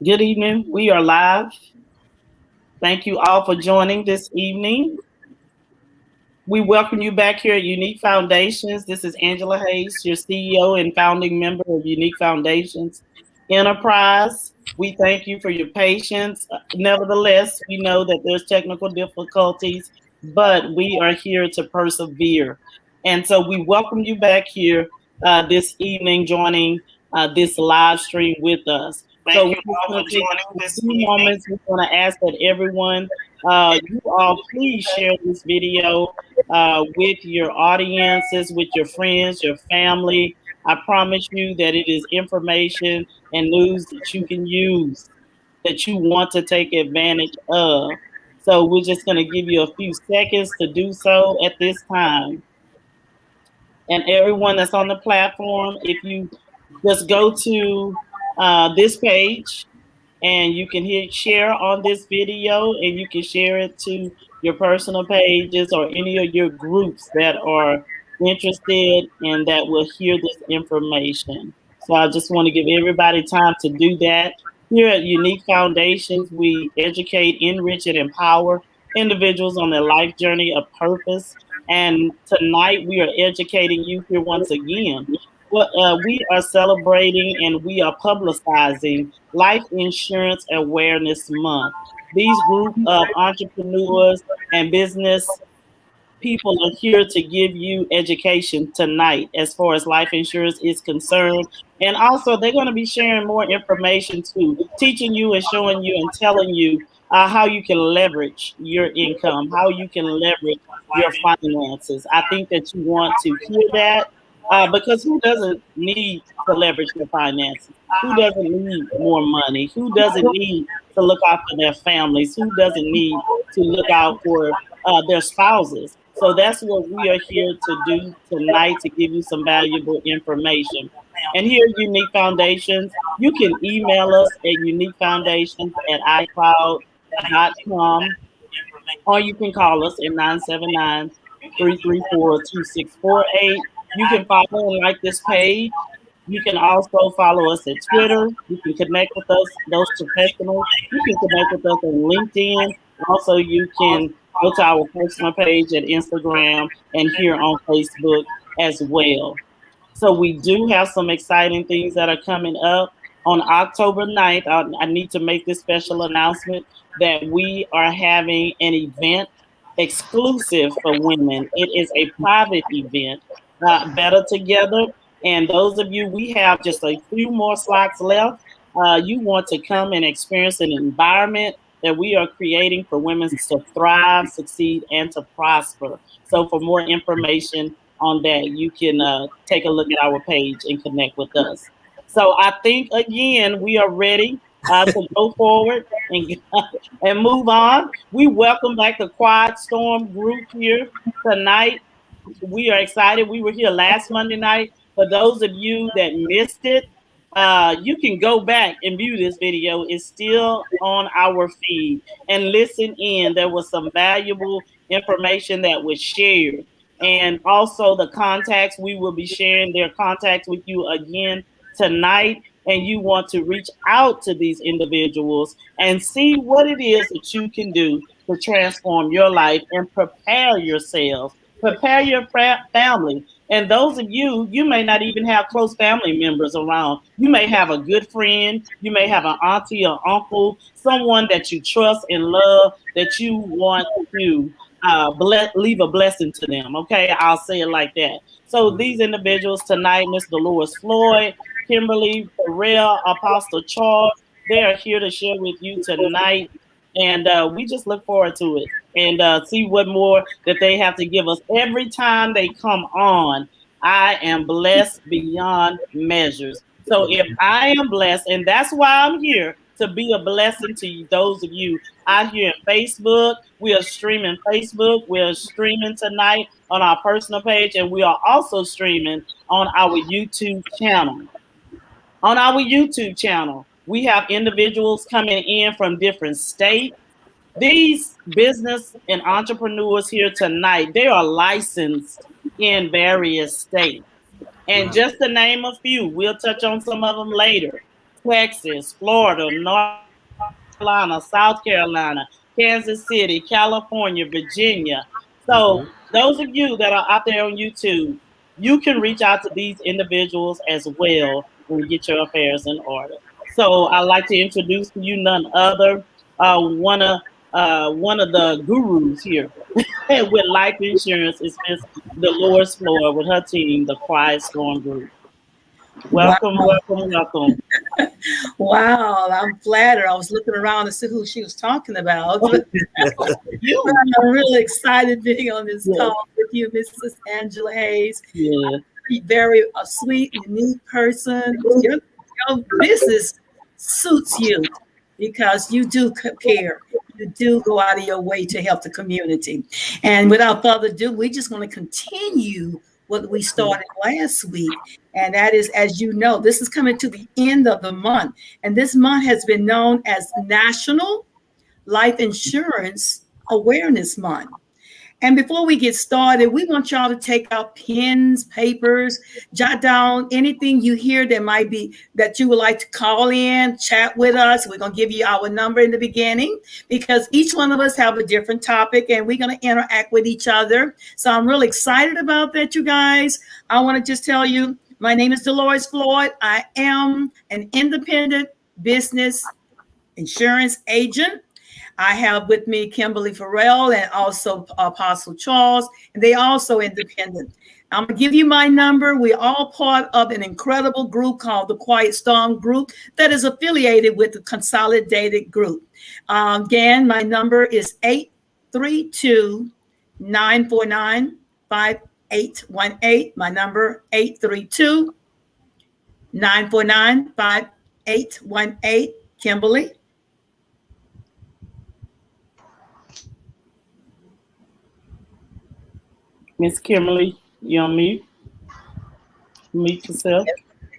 Good evening. We are live. Thank you all for joining this evening. We welcome you back here at Unique Foundations. This is Angela Hayes, your CEO and founding member of Unique Foundations Enterprise. We thank you for your patience. Nevertheless, we know that there's technical difficulties, but we are here to persevere. And so we welcome you back here this evening, joining this live stream with us. So Thank we're you just all going for to take joining a this few evening. moments. We're going to ask that everyone, you all, please share this video with your audiences, with your friends, your family. I promise you that it is information and news that you can use, that you want to take advantage of. So we're just going to give you a few seconds to do so at this time. And everyone that's on the platform, if you just go to this page, and you can hit share on this video, and you can share it to your personal pages or any of your groups that are interested and that will hear this information. So I just want to give everybody time to do that. Here at Unique Foundations, we educate, enrich, and empower individuals on their life journey of purpose. And tonight we are educating you here once again. Well, we are celebrating and we are publicizing Life Insurance Awareness Month. These group of entrepreneurs and business people are here to give you education tonight as far as life insurance is concerned. And also, they're going to be sharing more information too, teaching you and showing you and telling you how you can leverage your income, how you can leverage your finances. I think that you want to hear that because who doesn't need to leverage their finances? Who doesn't need more money? Who doesn't need to look out for their families? Who doesn't need to look out for their spouses? So that's what we are here to do tonight, to give you some valuable information. And here at Unique Foundations, you can email us at uniquefoundations@icloud.com, or you can call us at 979-334-2648. You can follow and like this page. You can also follow us at Twitter. You can connect with us, those professionals. You can connect with us on LinkedIn. Also, you can go to our personal page at Instagram and here on Facebook as well. So we do have some exciting things that are coming up on October 9th. I need to make this special announcement that we are having an event exclusive for women. It is a private event, Better Together. And those of you, we have just a few more slots left. You want to come and experience an environment that we are creating for women to thrive, succeed, and to prosper. So, for more information on that, you can take a look at our page and connect with us. So, I think again, we are ready to go forward and, and move on. We welcome back the Quiet Storm group here tonight. We are excited. We were here last Monday night. For those of you that missed it, you can go back and view this video. It's still on our feed and listen in. There was some valuable information that was shared. And also the contacts, we will be sharing their contacts with you again tonight. And you want to reach out to these individuals and see what it is that you can do to transform your life and prepare yourself, prepare your family. And those of you, you may not even have close family members around. You may have a good friend. You may have an auntie or uncle, someone that you trust and love that you want to leave a blessing to them. Okay, I'll say it like that. So these individuals tonight, Miss Dolores Floyd, Kimberly Farrell, Apostle Charles, they are here to share with you tonight. And we just look forward to it and see what more that they have to give us every time they come on. I am blessed beyond measures. So if I am blessed, and that's why I'm here to be a blessing to you, those of you out here in Facebook. We are streaming Facebook. We are streaming tonight on our personal page, and we are also streaming on our YouTube channel. On our YouTube channel, we have individuals coming in from different states. These business and entrepreneurs here tonight, they are licensed in various states. And just to name a few, we'll touch on some of them later. Texas, Florida, North Carolina, South Carolina, Kansas City, California, Virginia. So those of you that are out there on YouTube, you can reach out to these individuals as well and get your affairs in order. So I'd like to introduce to you none other one of the gurus here with life insurance is Miss Dolores Floyd with her team, the Quiet Storm Group. Wow. Welcome, welcome, welcome. Wow, I'm flattered. I was looking around to see who she was talking about. You. I'm really excited being on this Yeah. call with you, Mrs. Angela Hayes. Yeah. Very sweet, unique person. Your business suits you because you do care. You do go out of your way to help the community. And without further ado, we just want to continue what we started last week. And that is, as you know, this is coming to the end of the month. And this month has been known as National Life Insurance Awareness Month. And before we get started, we want y'all to take out pens, papers, jot down anything you hear that might be that you would like to call in, chat with us. We're going to give you our number in the beginning because each one of us have a different topic and we're going to interact with each other. So I'm really excited about that, you guys. I want to just tell you, my name is Dolores Floyd. I am an independent business insurance agent. I have with me Kimberly Farrell and also Apostle Charles, and they also independent. I'm going to give you my number. We're all part of an incredible group called the Quiet Storm Group that is affiliated with the Consolidated Group. Again, my number is 832-949-5818. My number, 832-949-5818. Kimberly? Miss Kimberly, you on mute? Mute yourself.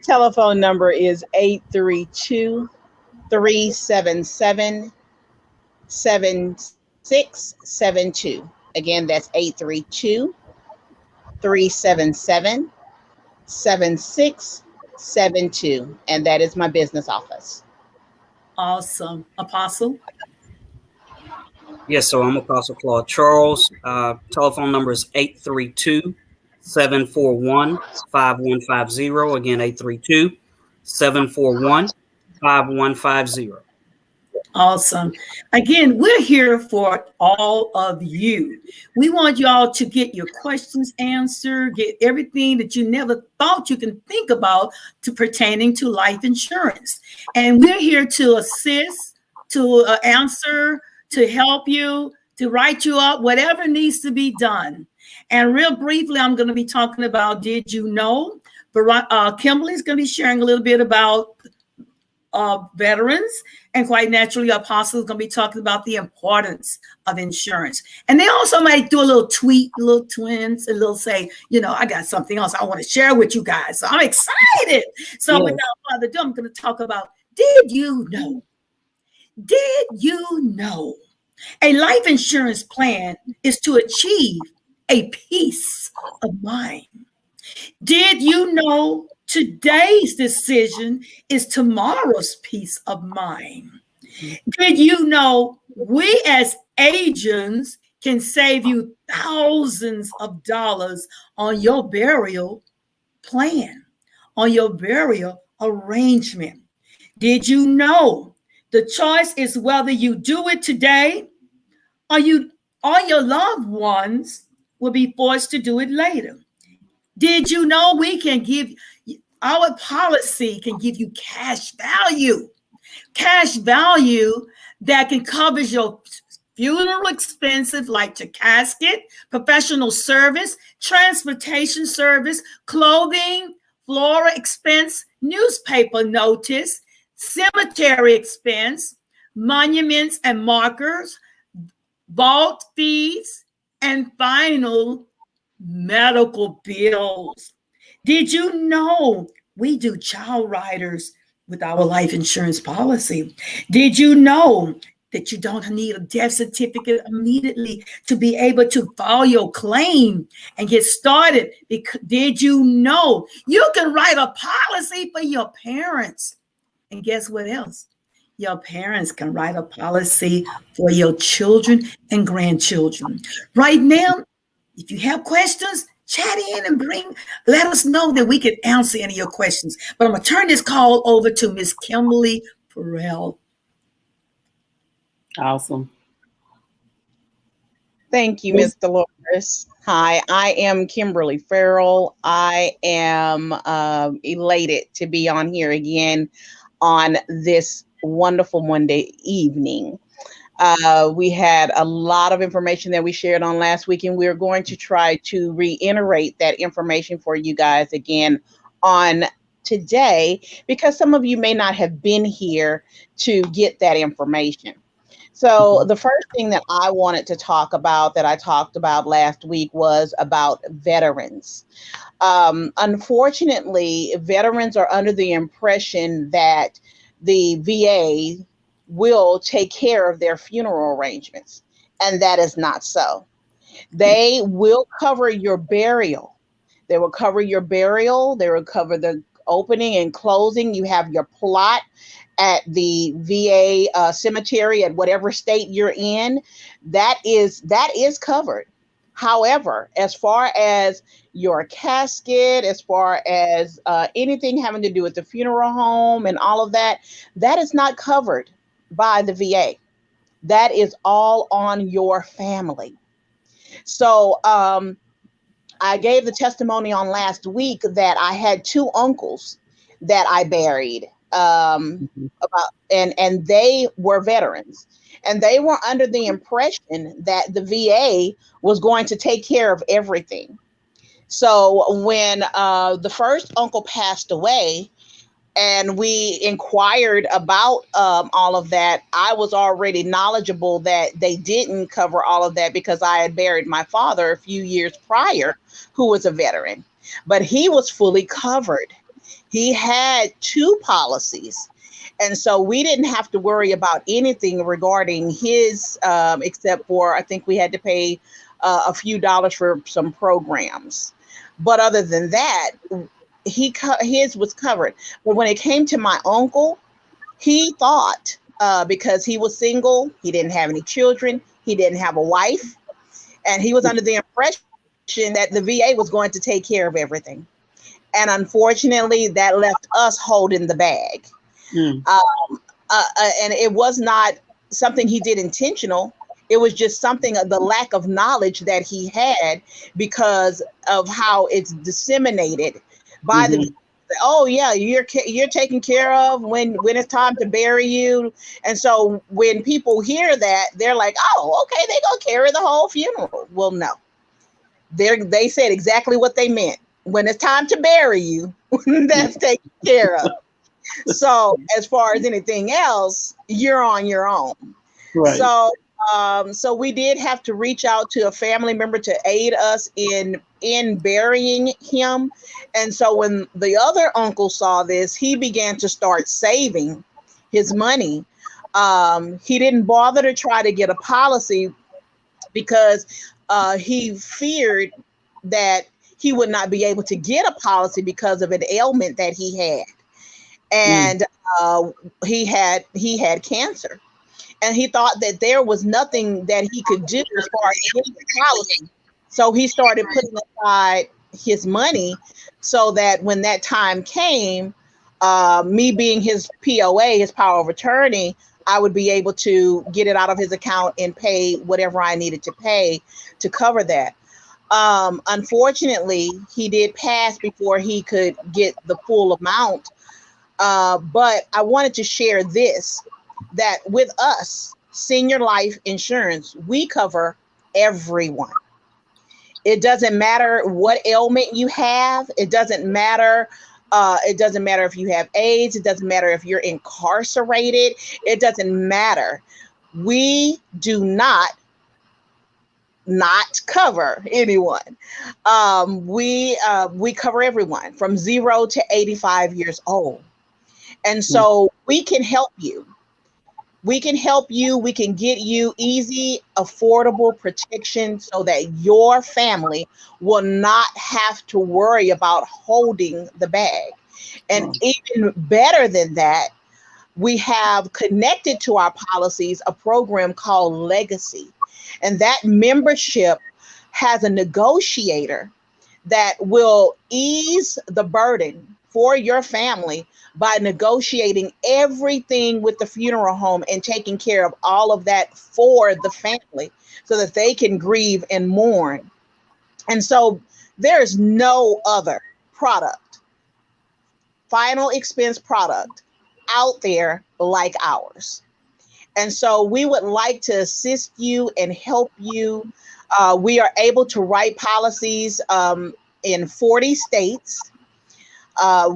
Telephone number is 832-377-7672. Again, that's 832-377-7672. And that is my business office. Awesome. Apostle? Yes, so I'm Apostle Claude Charles. Telephone number is 832-741-5150. Again, 832-741-5150. Awesome. Again, we're here for all of you. We want y'all to get your questions answered, get everything that you never thought you can think about to pertaining to life insurance. And we're here to assist, to answer, to help you, to write you up, whatever needs to be done. And real briefly, I'm going to be talking about Did You Know? Kimberly's going to be sharing a little bit about veterans, and quite naturally, Apostle is going to be talking about the importance of insurance. And they also might do a little tweet, little twins, a little say, you know, I got something else I want to share with you guys. So I'm excited. So without further ado, I'm going to talk about Did you know? Did you know? A life insurance plan is to achieve a peace of mind. Did you know today's decision is tomorrow's peace of mind? Did you know we as agents can save you thousands of dollars on your burial plan, on your burial arrangement? Did you know the choice is whether you do it today or your loved ones will be forced to do it later? Did you know we can give our policy can give you cash value that can cover your funeral expenses like your casket, professional service, transportation service, clothing, floral expense, newspaper notice, cemetery expense, monuments and markers, vault fees, and final medical bills. Did you know we do child riders with our life insurance policy? Did you know that you don't need a death certificate immediately to be able to file your claim and get started? Did you know you can write a policy for your parents And guess what else? Your parents can write a policy for your children and grandchildren. Right now, if you have questions, chat in and let us know that we can answer any of your questions. But I'm going to turn this call over to Miss Kimberly Perrell. Awesome. Thank you, Ms. Dolores. Hi, I am Kimberly Farrell. I am elated to be on here again on this wonderful Monday evening. We had a lot of information that we shared on last week, and we're going to try to reiterate that information for you guys again on today, because some of you may not have been here to get that information. So the first thing that I wanted to talk about that I talked about last week was about veterans. Unfortunately, veterans are under the impression that the VA will take care of their funeral arrangements, and that is not so. They will cover your burial. They will cover your burial. They will cover the opening and closing. You have your plot at the VA cemetery at whatever state you're in. That is covered. However, as far as your casket, as far as anything having to do with the funeral home and all of that, that is not covered by the VA. That is all on your family. So I gave the testimony on last week that I had two uncles that I buried, and they were veterans, and they were under the impression that the VA was going to take care of everything. So when the first uncle passed away, and we inquired about all of that, I was already knowledgeable that they didn't cover all of that because I had buried my father a few years prior, who was a veteran, but he was fully covered. He had two policies. And so we didn't have to worry about anything regarding his, except for I think we had to pay a few dollars for some programs. But other than that, his was covered. But when it came to my uncle, he thought because he was single, he didn't have any children, he didn't have a wife, and he was under the impression that the VA was going to take care of everything. And unfortunately, that left us holding the bag. And it was not something he did intentional. It was just something of the lack of knowledge that he had because of how it's disseminated by the, oh yeah, you're taken care of when it's time to bury you. And so when people hear that, they're like, oh, okay, they gonna carry the whole funeral. Well, no, they said exactly what they meant. When it's time to bury you, that's taken care of. So as far as anything else, you're on your own. Right. So we did have to reach out to a family member to aid us in burying him. And so when the other uncle saw this, he began to start saving his money. He didn't bother to try to get a policy because he feared that he would not be able to get a policy because of an ailment that he had. And he had cancer. And he thought that there was nothing that he could do as far as getting a policy. So he started putting aside his money so that when that time came, me being his POA, his power of attorney, I would be able to get it out of his account and pay whatever I needed to pay to cover that. Unfortunately, he did pass before he could get the full amount. But I wanted to share this, that with us, Senior Life Insurance, we cover everyone. It doesn't matter what ailment you have. It doesn't matter. It doesn't matter if you have AIDS. It doesn't matter if you're incarcerated. It doesn't matter. We do not cover anyone. We cover everyone from 0 to 85 years old. And so we can help you. We can help you. We can get you easy, affordable protection so that your family will not have to worry about holding the bag. And even better than that, we have connected to our policies a program called Legacy. And that membership has a negotiator that will ease the burden for your family by negotiating everything with the funeral home and taking care of all of that for the family so that they can grieve and mourn. And so there is no other product, final expense product out there like ours. And so we would like to assist you and help you. We are able to write policies in 40 states. I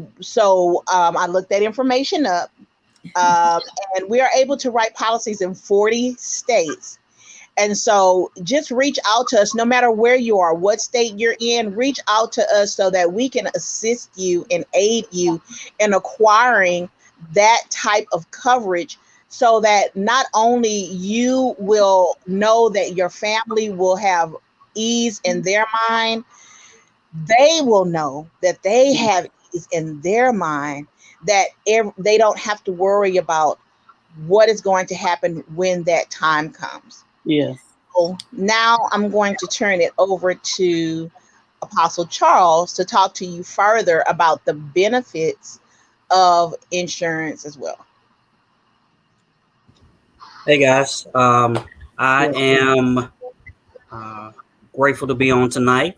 looked that information up, and we are able to write policies in 40 states. And so just reach out to us, no matter where you are, what state you're in, reach out to us so that we can assist you and aid you in acquiring that type of coverage, so that not only you will know that your family will have ease in their mind, they will know that they have ease in their mind, that they don't have to worry about what is going to happen when that time comes. Yes. So now I'm going to turn it over to Apostle Charles to talk to you further about the benefits of insurance as well. Hey guys, I am grateful to be on tonight.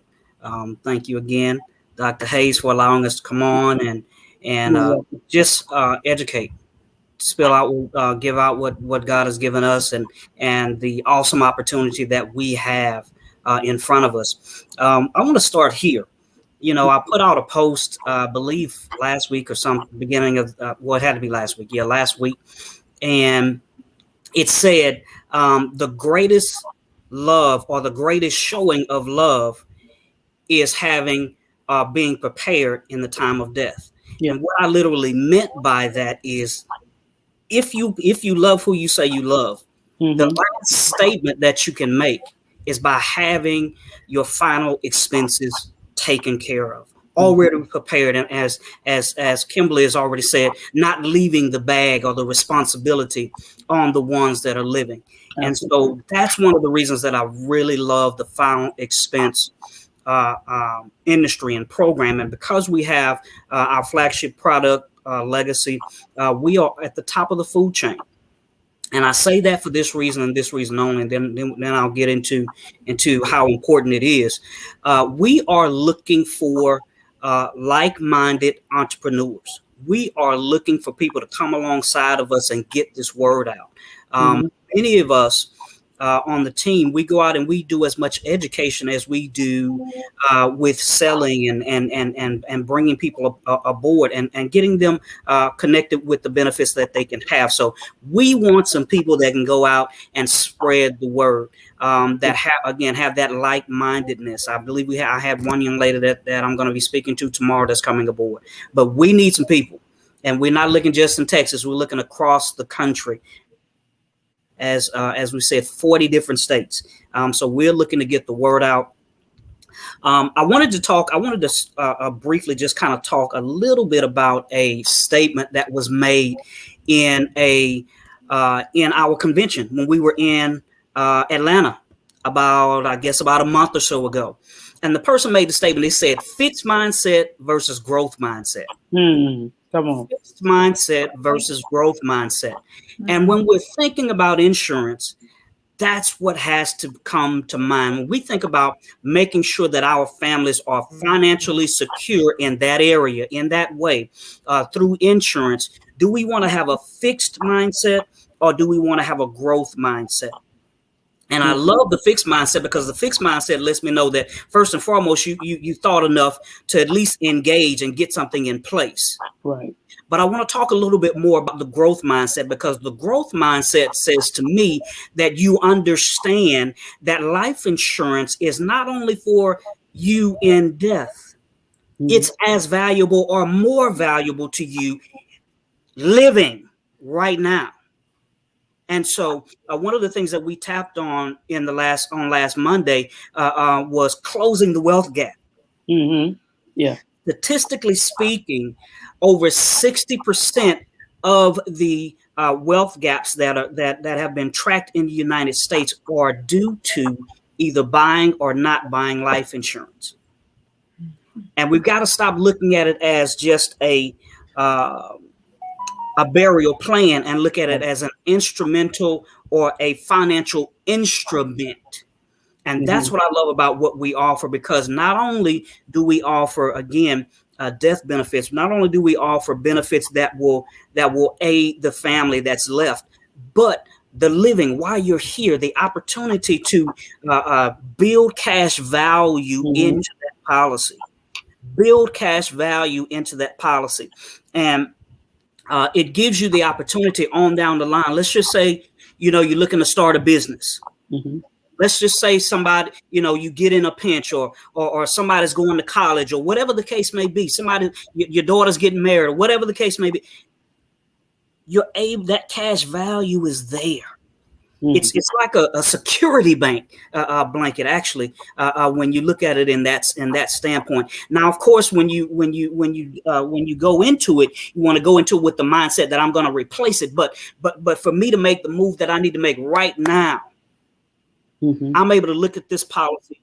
Thank you again, Dr. Hayes, for allowing us to come on and just educate, spill out, give out what God has given us, and the awesome opportunity that we have in front of us. I want to start here. I put out a post, I believe last week or some beginning of it had to be last week. Yeah, last week, and it said the greatest love, or the greatest showing of love, is being prepared in the time of death. Yeah. And what I literally meant by that is, if you love who you say you love, the last statement that you can make is by having your final expenses taken care of, already prepared, and as Kimberly has already said, not leaving the bag or the responsibility on the ones that are living. And so that's one of the reasons that I really love the final expense industry and program. And because we have our flagship product, Legacy, we are at the top of the food chain. And I say that for this reason and this reason only, and then I'll get into how important it is. We are looking for like-minded entrepreneurs. We are looking for people to come alongside of us and get this word out. Many of us on the team, we go out and we do as much education as we do with selling and bringing people aboard and getting them connected with the benefits that they can have. So we want some people that can go out and spread the word, that have that like-mindedness. I believe I had one young lady that I'm going to be speaking to tomorrow that's coming aboard. But we need some people, and we're not looking just in Texas. We're looking across the country. As we said, 40 different states. So we're looking to get the word out. I wanted to briefly just kind of talk a little bit about a statement that was made in our convention when we were in Atlanta about a month or so ago. And the person made the statement. They said fixed mindset versus growth mindset. Come on. Fixed mindset versus growth mindset. And when we're thinking about insurance, that's what has to come to mind. When we think about making sure that our families are financially secure in that area, in that way, through insurance, do we want to have a fixed mindset, or do we want to have a growth mindset? And I love the fixed mindset, because the fixed mindset lets me know that first and foremost, you thought enough to at least engage and get something in place. Right. But I want to talk a little bit more about the growth mindset, because the growth mindset says to me that you understand that life insurance is not only for you in death. It's as valuable or more valuable to you living right now. And so one of the things that we tapped on last Monday was closing the wealth gap. Yeah. Statistically speaking, over 60% of the wealth gaps that have been tracked in the United States are due to either buying or not buying life insurance. And we've got to stop looking at it as just a burial plan and look at it as an instrumental or a financial instrument. And that's what I love about what we offer, because not only do we offer, again, death benefits, not only do we offer benefits that will aid the family that's left, but the living while you're here, the opportunity to build cash value into that policy. Build cash value into that policy. And it gives you the opportunity on down the line. Let's just say, you're looking to start a business. Let's just say somebody, you get in a pinch, or somebody's going to college, or whatever the case may be. Somebody, your daughter's getting married, or whatever the case may be. That cash value is there. It's like a security blanket, actually, when you look at it in that standpoint. Now, of course, when you go into it, you want to go into it with the mindset that I'm going to replace it. But for me to make the move that I need to make right now, I'm able to look at this policy,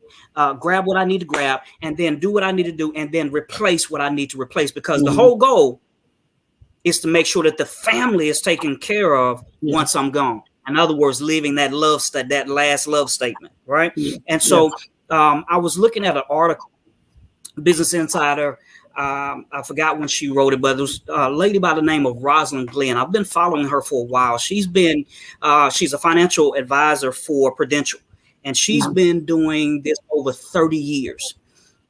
grab what I need to grab, and then do what I need to do, and then replace what I need to replace, because the whole goal is to make sure that the family is taken care of once I'm gone. In other words, leaving that last love statement, right? And so I was looking at an article, Business Insider. I forgot when she wrote it, but it was a lady by the name of Rosalind Glenn. I've been following her for a while. She's a financial advisor for Prudential, and she's been doing this over 30 years.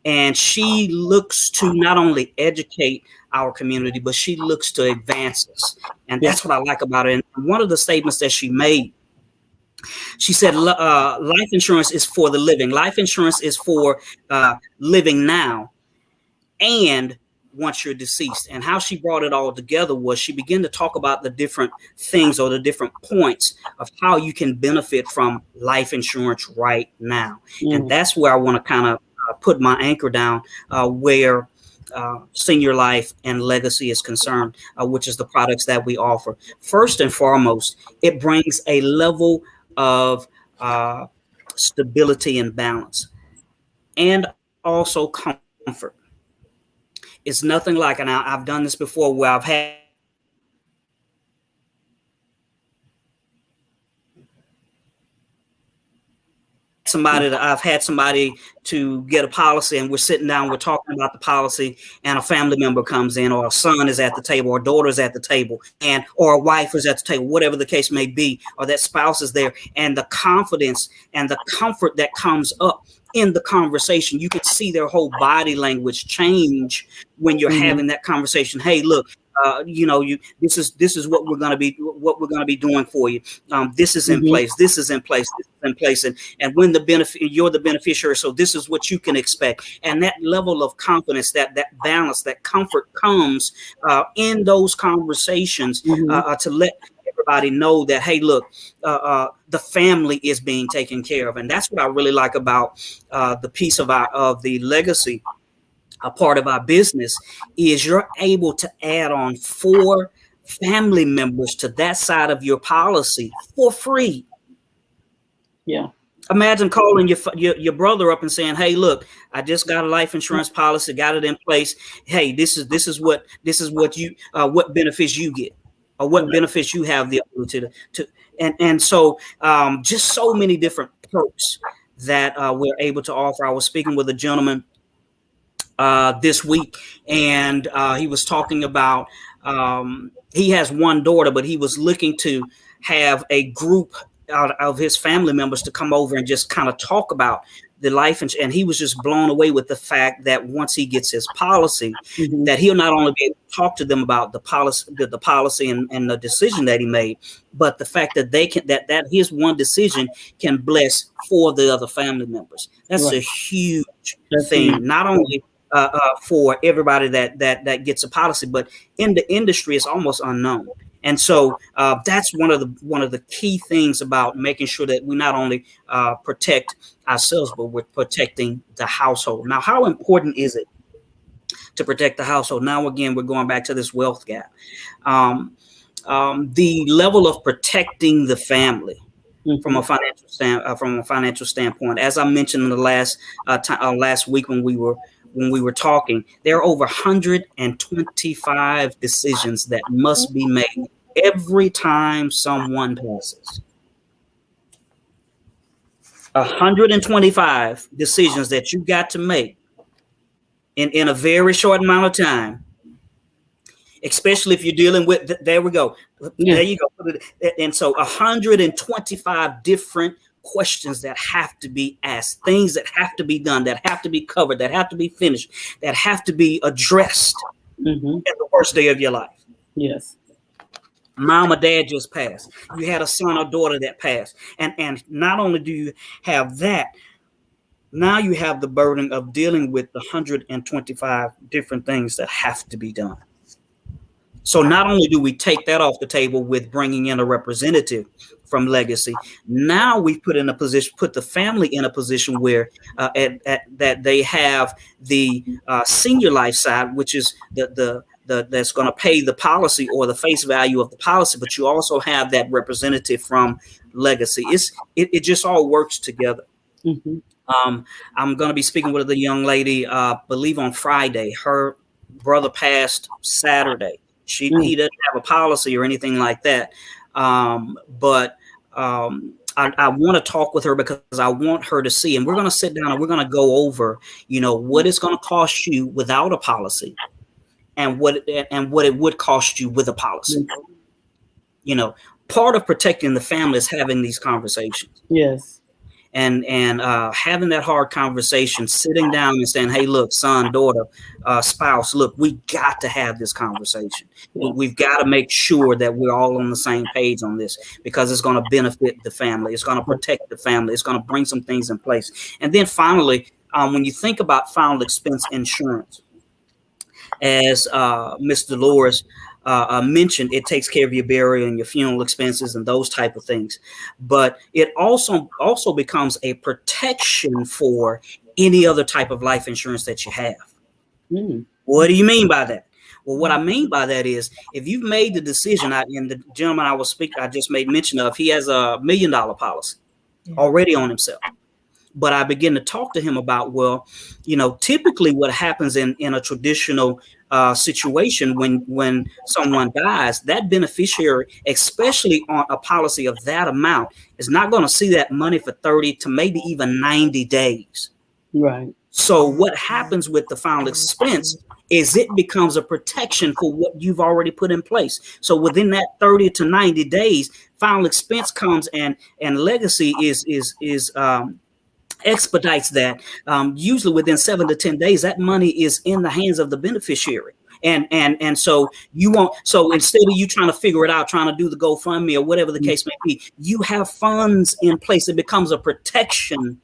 And she looks to not only educate our community, but she looks to advance us. And that's what I like about it. And one of the statements that she made, she said, life insurance is for the living. Life insurance is for living now and once you're deceased. And how she brought it all together was she began to talk about the different things, or the different points of how you can benefit from life insurance right now. And that's where I want to kind of put my anchor down, where Senior Life and Legacy is concerned, which is the products that we offer. First and foremost, it brings a level of stability and balance, and also comfort. It's nothing like, and I've done this before, where I've had somebody to get a policy, and we're sitting down, we're talking about the policy, and a family member comes in, or a son is at the table, or a daughter is at the table, or a wife is at the table, whatever the case may be, or that spouse is there, and the confidence and the comfort that comes up in the conversation, you can see their whole body language change when you're having that conversation. Hey, look, this is what we're going to be doing for you. This is in place. This is in place. This is in place. And when you're the beneficiary, so this is what you can expect. And that level of confidence, that balance, that comfort comes in those conversations to let everybody know that, hey, look, the family is being taken care of. And that's what I really like about the piece of the legacy. A part of our business is you're able to add on 4 family members to that side of your policy for free. Yeah. Imagine calling your brother up and saying, "Hey, look, I just got a life insurance policy, got it in place. Hey, this is what you what benefits you get, or what benefits you have the ability to and so just so many different perks that we're able to offer. I was speaking with a gentleman this week, and he was talking about he has one daughter, but he was looking to have a group out of his family members to come over and just kind of talk about the life insurance. And he was just blown away with the fact that once he gets his policy, that he'll not only be able to talk to them about the policy and the decision that he made, but the fact that they can that his one decision can bless 4 of the other family members. That's a huge thing. Not only for everybody that gets a policy, but in the industry, it's almost unknown. And so that's one of the key things about making sure that we not only protect ourselves, but we're protecting the household. Now, how important is it to protect the household? Now, again, we're going back to this wealth gap. the level of protecting the family from a financial standpoint. As I mentioned in the last week when we were talking, there are over 125 decisions that must be made every time someone passes. 125 decisions that you got to make in a very short amount of time, especially if you're dealing with, there we go. Yeah. There you go. And so 125 different questions that have to be asked, things that have to be done, that have to be covered, that have to be finished, that have to be addressed at the worst day of your life. Yes. Mom or dad just passed. You had a son or daughter that passed. And not only do you have that, now you have the burden of dealing with the 125 different things that have to be done. So not only do we take that off the table with bringing in a representative from Legacy, now we've put the family in a position where that they have the senior life side, which is the that's going to pay the policy or the face value of the policy, but you also have that representative from Legacy. It just all works together. Mm-hmm. I'm going to be speaking with the young lady, believe on Friday. Her brother passed Saturday. He doesn't have a policy or anything like that. But I want to talk with her because I want her to see, and we're going to sit down and we're going to go over, what it's going to cost you without a policy and what it would cost you with a policy. Part of protecting the family is having these conversations. Yes. And having that hard conversation, sitting down and saying, hey, look, son, daughter, spouse, look, we got to have this conversation. Yeah. We've got to make sure that we're all on the same page on this because it's going to benefit the family. It's going to protect the family. It's going to bring some things in place. And then finally, when you think about final expense insurance, as Ms. Dolores mentioned, it takes care of your burial and your funeral expenses and those type of things. But it also becomes a protection for any other type of life insurance that you have. Mm. What do you mean by that? Well, what I mean by that is if you've made the decision, and the gentleman I just made mention of, he has $1 million policy already on himself. But I begin to talk to him about, typically what happens in a traditional situation when someone dies, that beneficiary, especially on a policy of that amount, is not going to see that money for 30 to maybe even 90 days. Right. So what happens with the final expense is it becomes a protection for what you've already put in place. So within that 30 to 90 days, final expense comes and Legacy is expedites that. Usually within 7 to 10 days, that money is in the hands of the beneficiary. And so so instead of you trying to figure it out, trying to do the GoFundMe or whatever the case may be, you have funds in place. It becomes a protection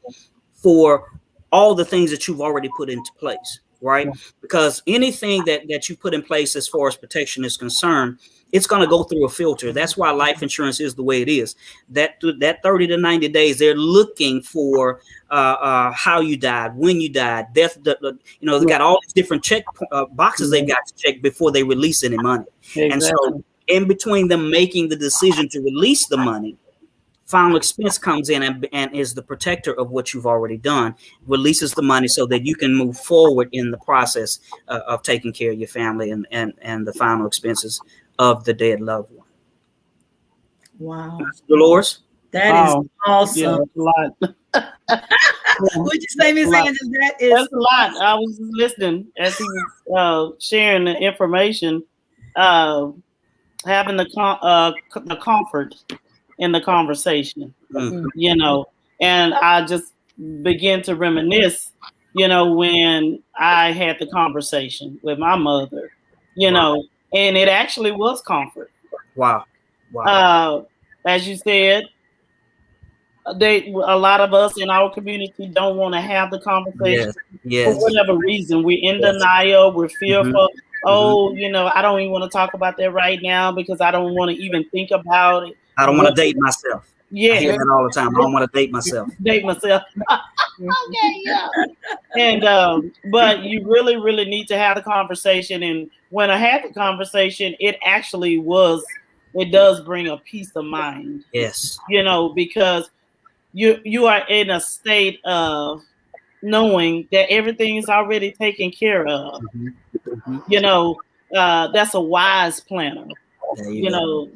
for all the things that you've already put into place, right? Yeah. Because anything that you put in place as far as protection is concerned, it's going to go through a filter. That's why life insurance is the way it is. That 30 to 90 days, they're looking for how you died, when you died, death. They got all these different check boxes they've got to check before they release any money. Exactly. And so in between them making the decision to release the money, final expense comes in and is the protector of what you've already done, releases the money so that you can move forward in the process of taking care of your family and the final expenses of the dead loved one. Wow. Dolores? That is awesome. Yeah, that's a lot. Would you say, Ms. Andrews, that's a lot. I was listening as he was sharing the information, having the comfort in the conversation, and I just began to reminisce, when I had the conversation with my mother, and it actually was comfort. Wow. As you said, a lot of us in our community don't want to have the conversation for whatever reason. We're in denial. We're fearful. Mm-hmm. I don't even want to talk about that right now because I don't want to even think about it. I don't want to date myself. Yeah. I hear that all the time. I don't want to date myself. Okay, yeah. And but you really, really need to have the conversation. And when I had the conversation, it actually was it does bring a peace of mind. Yes. Because you are in a state of knowing that everything is already taken care of. That's a wise planner.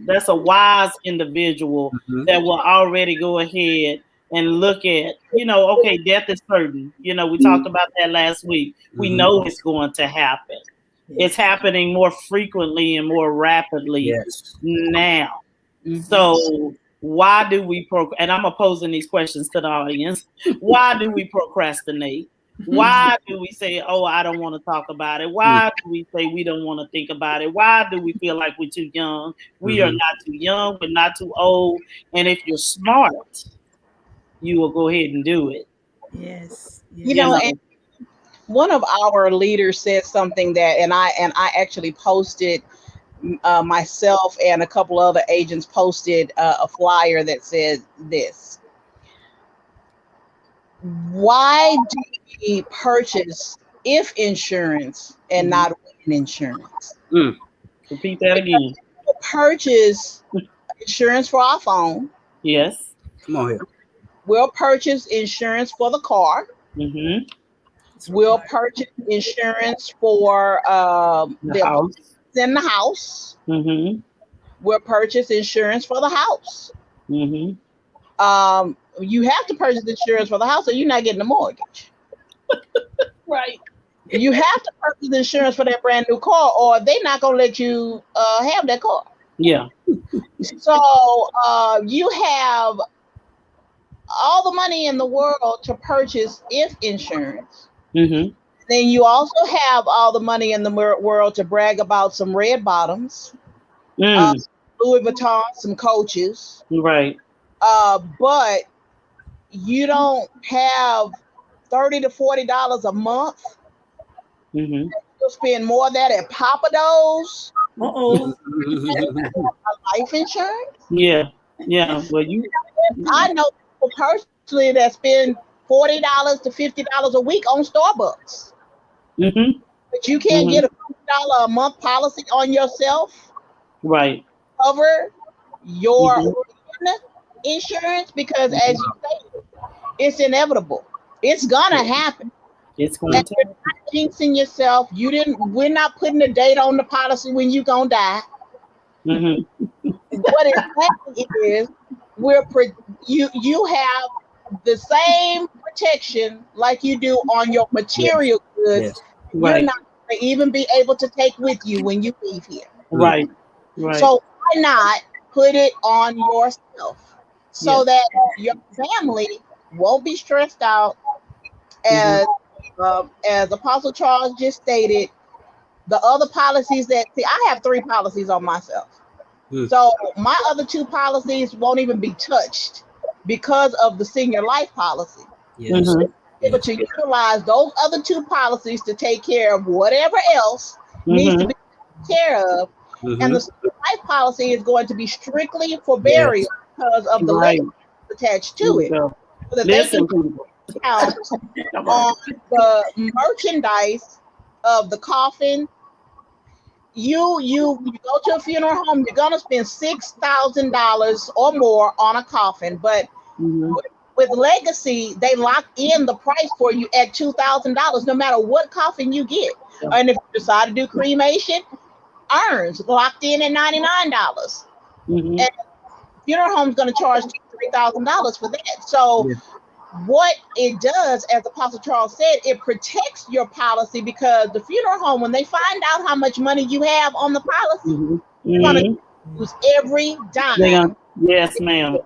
That's a wise individual that will already go ahead and look at, okay, death is certain. We talked about that last week. We know it's going to happen. It's happening more frequently and more rapidly now. So why do we and I'm opposing these questions to the audience. Why do we procrastinate? Why do we say, oh, I don't want to talk about it? Why do we say we don't want to think about it? Why do we feel like we're too young? We are not too young, we're not too old. And if you're smart, you will go ahead and do it. Yes. And one of our leaders said something that, and I actually posted myself, and a couple other agents posted a flyer that said this: why do we purchase if insurance and not when insurance? Repeat that again. We'll purchase insurance for our phone. Yes. Come on here. We'll purchase insurance for the car. We'll purchase insurance for the house. In the house. We'll purchase insurance for the house. You have to purchase insurance for the house, or you're not getting a mortgage. Right. You have to purchase insurance for that brand new car, or they're not going to let you have that car. Yeah. So you have all the money in the world to purchase if insurance. Then you also have all the money in the world to brag about some red bottoms, Louis Vuitton, some Coaches. Right. But you don't have $30 to $40 a month. You'll spend more of that at Papa Do's. Life insurance. Yeah. Well, I know people personally that spend $40 to $50 a week on Starbucks. But you can't get a $50 a month policy on yourself. Right. Cover your insurance, because as you say, it's inevitable. It's gonna happen. It's going to happen. You're not jinxing yourself. We're not putting a date on the policy when you're gonna die. What it's happening is you have the same protection like you do on your material goods. You're not going to even be able to take with you when you leave here. Right. So why not put it on yourself so that your family won't be stressed out? As Apostle Charles just stated, the other policies I have 3 policies on myself. So my other 2 policies won't even be touched because of the senior life policy. Able to utilize those other 2 policies to take care of whatever else needs to be taken care of. And the senior life policy is going to be strictly for burial because of the legacy attached to it. So that they can count on the merchandise of the coffin. You go to a funeral home, you're gonna spend $6,000 or more on a coffin, but with legacy, they lock in the price for you at $2,000, no matter what coffin you get. And if you decide to do cremation, urns locked in at $99. And funeral home's gonna charge $3,000 for that. So what it does, as Apostle Charles said, it protects your policy, because the funeral home, when they find out how much money you have on the policy, they're going to use every dime. Yes, ma'am.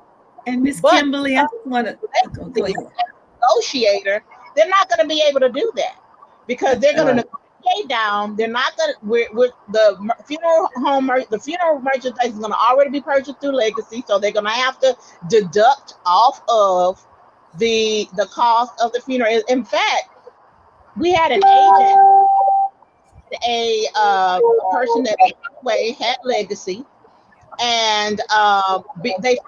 And Miss Kimberly, I just want to negotiator, they're not going to be able to do that, because they're going to negotiate down. They're not going to, with the funeral home, the funeral merchandise is going to already be purchased through legacy, so they're going to have to deduct off of the cost of the funeral. In fact, we had an agent, a person that had legacy, and they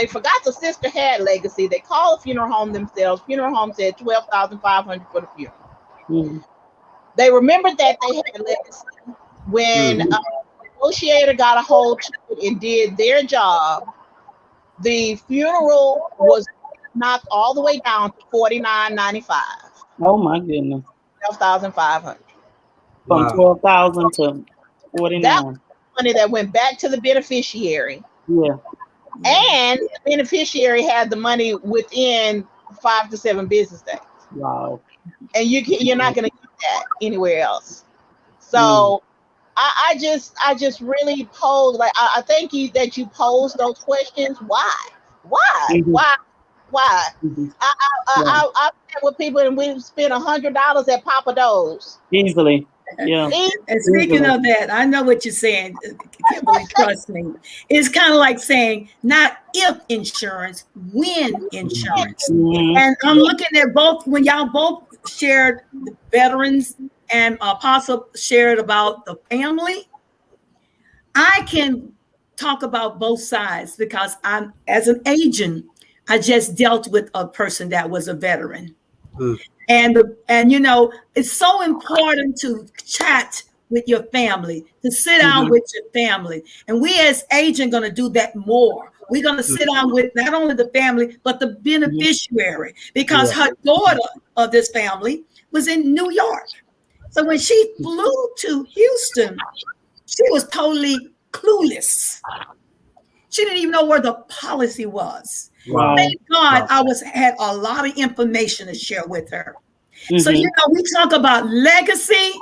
forgot the sister had legacy. They called the funeral home themselves. Funeral home said $12,500 for the funeral. They remembered that they had legacy when negotiator got a hold to it and did their job, the funeral was knocked all the way down to $49.95. Oh my goodness. 12,500. From Wow. 12,000 to That 49. was money that went back to the beneficiary, Yeah. and the beneficiary had the money within 5 to 7 business days, Wow. and you're not going to get that anywhere else. Mm. So I just really pose, like, I thank you that you posed those questions. Why? Mhm. Why? Mhm. I Yeah. I met with people and we spent $100 at Papa Do's. Easily. Yeah. And speaking Easily. of that, I know what you're saying, Kimberly. Trust me. It's kind of like saying not if insurance, when insurance. Mhm. And I'm looking at both when y'all both shared the veterans and Apostle shared about the family. I can talk about both sides because I'm, as an agent, I just dealt with a person that was a veteran. Mm. And you know, it's so important to chat with your family, to sit down Mhm. with your family. And we as agents going to do that more. We're going to sit down with not only the family, but the Mhm. beneficiary, because Yeah. her daughter of this family was in New York. So when she flew to Houston, she was totally clueless. She didn't even know where the policy was. Wow. Thank God Wow. I had a lot of information to share with her. So, Mhm. you know, we talk about legacy,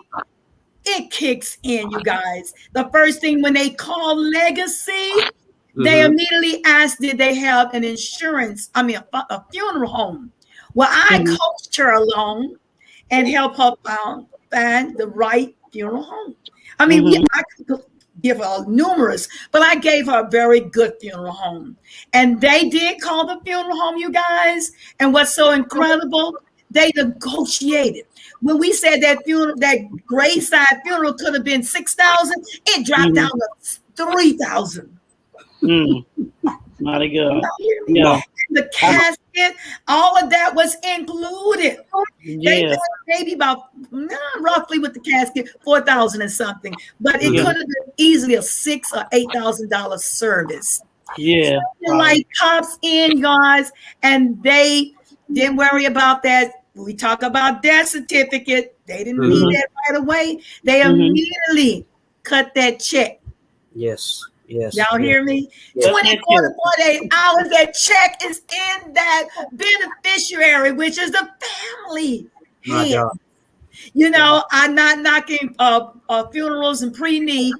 it kicks in, you guys. The first thing when they call legacy, they Mhm. immediately ask, did they have an insurance? I mean, a funeral home. Well, I Mhm. coached her along and help her find the right funeral home. I mean, Mhm. I could give her numerous, but I gave her a very good funeral home. And they did call the funeral home, you guys. And what's so incredible, they negotiated. When we said that funeral, that graveside funeral could have been 6,000, it dropped down Mhm. to 3,000. Mm. Mighty You good. hear me? Yeah. Wow. The I, casket, all of that was included. They yes. paid maybe about roughly with the casket 4,000 and something, but it Yeah. could have been easily a $6,000 or $8,000 service. Yeah. Something Wow. like cops in, guys, and they didn't worry about that. We talk about death certificate. They didn't need Mhm. Mhm. that right away. They Mhm. immediately cut that check. Yes. Yes. Y'all Yes. hear me? Yes. Cut 24 that to check. 48 hours, that check is in that beneficiary, which is the family My hand. God. You know, I'm not knocking funerals and pre-need.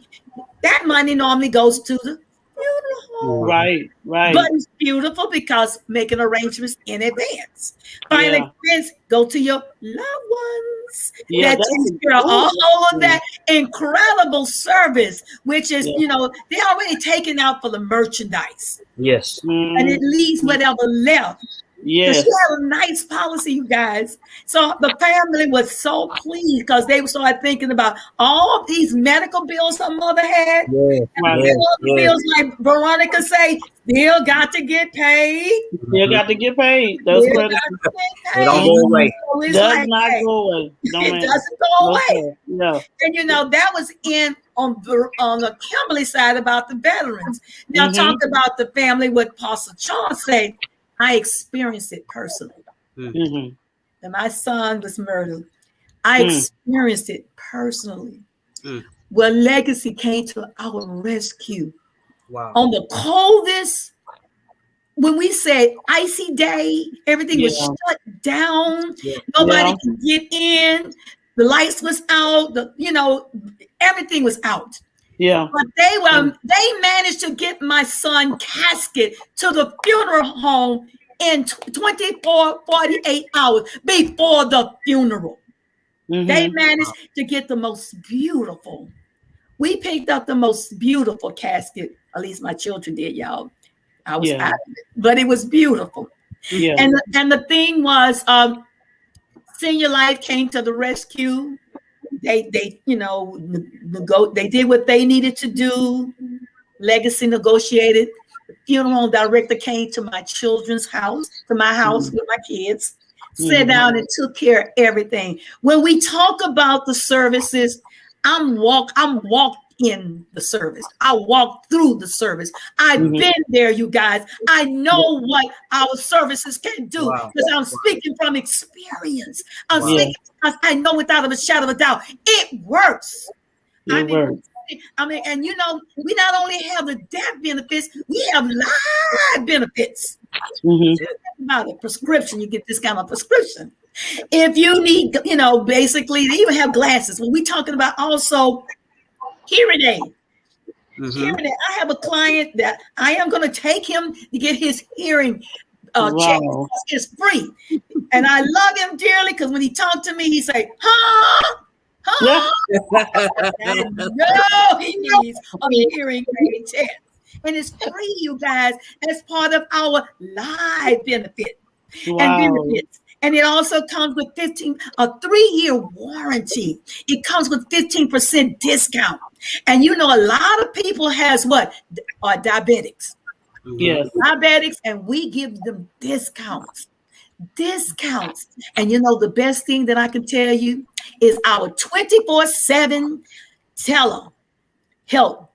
That money normally goes to the funeral home. Mhm. Right. But Right. it's beautiful because making arrangements in advance. Final Yeah. expense go to your loved ones. Yeah. That That's. takes care of Ooh. all of Yeah. that incredible service, which is, Yeah. you know, they're already taken out for the merchandise. Yes. And it Mhm. leaves whatever left. So she Yes. had a nice policy, you guys. So the family was so pleased because they started thinking about all of these medical bills her mother had. Yes. And a Right. few Yes. other Yes. bills, like Veronica say, still got to get paid. Still Mhm. got to get paid. Those Still credits. got to get They don't paid. go away. So it's Does like, not hey, go away. No it man. doesn't go No away. sir. Yeah. And you know, that was in on the Kimberly side about the veterans. Now Mhm. talk about the family, what Apostle Charles say. I experienced it personally. Mhm. And my son was murdered. I Mm. experienced it personally. Mm. Where legacy came to our rescue Wow. on the coldest, when we said icy day, everything was Yeah. shut down. Yeah. Nobody Yeah. could get in. The lights was out. You know, everything was out. Yeah. But they managed to get my son casket to the funeral home in 24, 48 hours before the funeral. They Mhm. managed to get the most beautiful. We picked up the most beautiful casket. At least my children did, y'all. I was Yeah. out of it, but it was beautiful. Yeah. And the thing was, Senior Life came to the rescue. They you know they did what they needed to do. Legacy negotiated. The funeral director came to my children's house, to my house Mhm. with my kids, sat Mhm. down and took care of everything. When we talk about the services, I'm walked in the service. I walked through the service. I've been there, you guys. I know what our services can do because I'm speaking from experience. I'm speaking because I know without a shadow of a doubt, it works. It works. And you know, we not only have the death benefits, we have life benefits. About a prescription, you get this kind of prescription. If you need, you know, basically, they even have glasses. When we talking about also hearing aid. Hearing aid. I have a client that I am going to take him to get his hearing checked. It's free. And I love him dearly because when he talked to me, he say, huh? And no, he needs a hearing aid test. And it's free, you guys, as part of our live benefit and benefits. And it also comes with a 3-year warranty. It comes with 15% discount. And you know, a lot of people has what? Are diabetics. Yes. Diabetics, and we give them discounts. And you know, the best thing that I can tell you is our 24/7 telehealth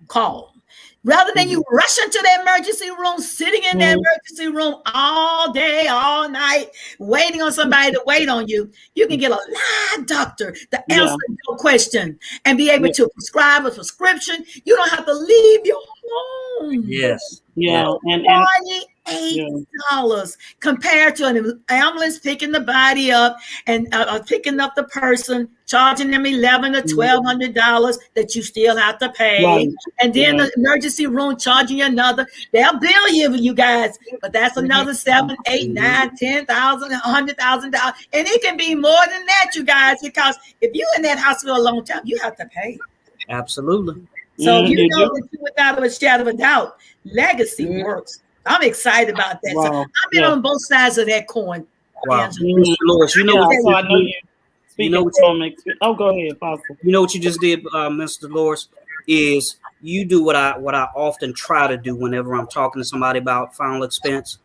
call. Rather than you rushing to the emergency room, sitting in the emergency room all day, all night, waiting on somebody to wait on you, you can get a live doctor to answer your question and be able to prescribe a prescription. You don't have to leave your home. Yes. Yeah. And $48 compared to an ambulance picking the body up and picking up the person, charging them $1,100 to $1,200 that you still have to pay, and then the emergency room charging you another. They'll bill you guys, but that's another $7,000, $8,000, $9,000, $10,000, $100,000, and it can be more than that, you guys, because if you're in that hospital a long time, you have to pay. Absolutely. So you know that you, without a shadow of a doubt, legacy works. I'm excited about that. So I've been on both sides of that coin. Wow. Mr. Lewis, you know what go ahead, Pastor. You know what you just did, Mr. Lewis, is you do what I often try to do whenever I'm talking to somebody about final expense.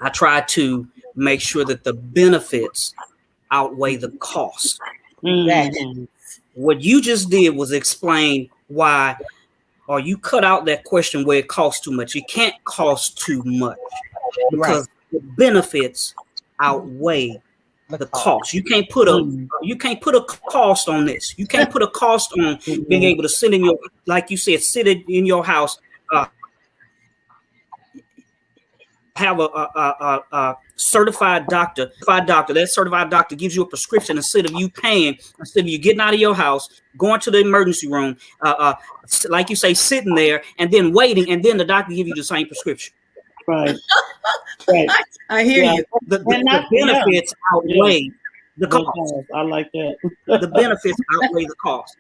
I try to make sure that the benefits outweigh the cost. What you just did was explain why, or you cut out that question where it costs too much. It can't cost too much because the benefits outweigh the cost. You can't put a cost on this. You can't put a cost on being able to sit in your, like you said, sit in your house, have a certified doctor. That certified doctor gives you a prescription instead of you paying, instead of you getting out of your house, going to the emergency room, like you say, sitting there and then waiting, and then the doctor give you the same prescription. Right. I hear you. The benefits outweigh the cost. I like that. The benefits outweigh the cost.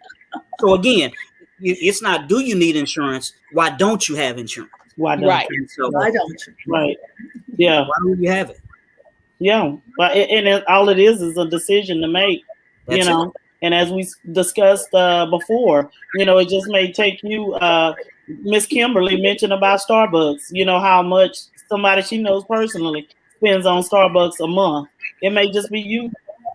So again, it's not do you need insurance? Why don't you have insurance? Why don't you? So, why don't you? Right. Yeah. Why don't you have it? Yeah. But all it is a decision to make. That's you know. It. And as we discussed before, you know, it just may take you. Miss Kimberly mentioned about Starbucks. You know how much somebody she knows personally spends on Starbucks a month. It may just be you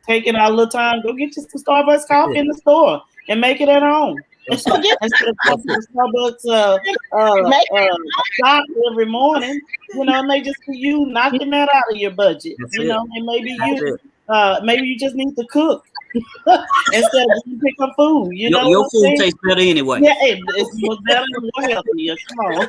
taking out a little time, go get you some Starbucks coffee in the store and make it at home. Instead of Starbucks shop every morning, you know, it may just be you knocking that out of your budget. Know, and maybe you just need to cook instead of you pick up food. You know, your food tastes better anyway. Yeah, it's more better and more healthier. Come on.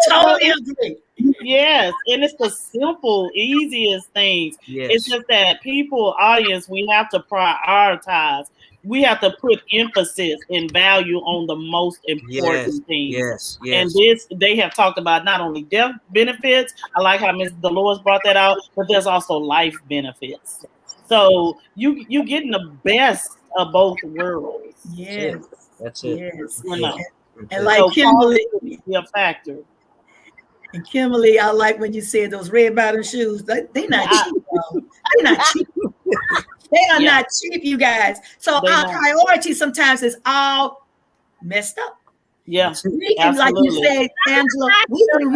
Totally agree. Yes, and it's the simple, easiest things. Yes. It's just that audience, we have to prioritize. We have to put emphasis and value on the most important things. Yes. And they have talked about not only death benefits. I like how Ms. Dolores brought that out, but there's also life benefits. So you getting the best of both worlds. Yes. That's it. Yes. You know. And like Kimberly, be a factor. And Kimberly, I like when you said those red bottom shoes. They're not cheap. They're not cheap. They are not cheap, you guys. So our priority sometimes is all messed up. Yeah. We can, like you said, Angela, we can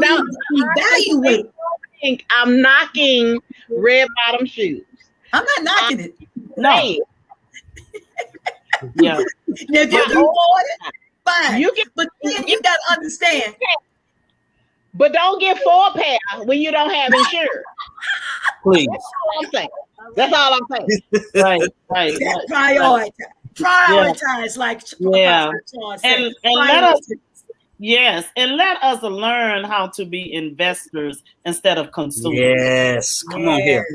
evaluate. I think I'm knocking red bottom shoes. I'm not knocking it. No. Yeah. Now, if you can afford it, fine. You can, but then you got to understand. but don't get 4 pair when you don't have insurance. Please. That's all I'm saying. That's all I'm saying. Right. Prioritize, like Yeah. Charles And said. let us, yes, and let us learn how to be investors instead of consumers. Yes, come on here.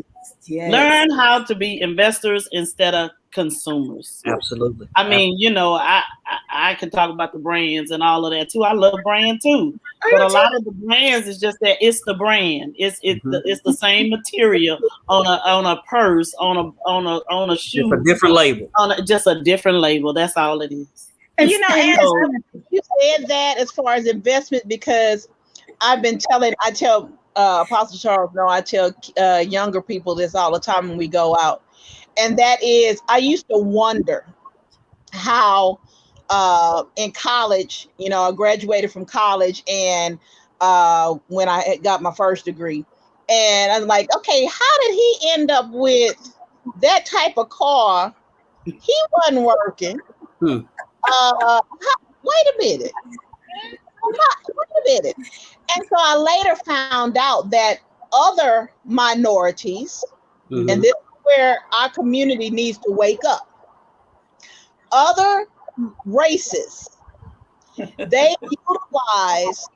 Yes. Learn how to be investors instead of consumers. Absolutely. I mean, I can talk about the brands and all of that too. I love brand too, but a lot of the brands is just that it's the brand. It's the same material on a purse, on a shoe, Just a different label. Just a different label. That's all it is. And you said that as far as investment, because I tell Apostle Charles, no, I tell younger people this all the time when we go out. And that is, I used to wonder how in college, I graduated from college, and when I had got my first degree, and I'm like, okay, how did he end up with that type of car? He wasn't working. Wait a minute. And so I later found out that other minorities, and this is where our community needs to wake up, other races, they utilize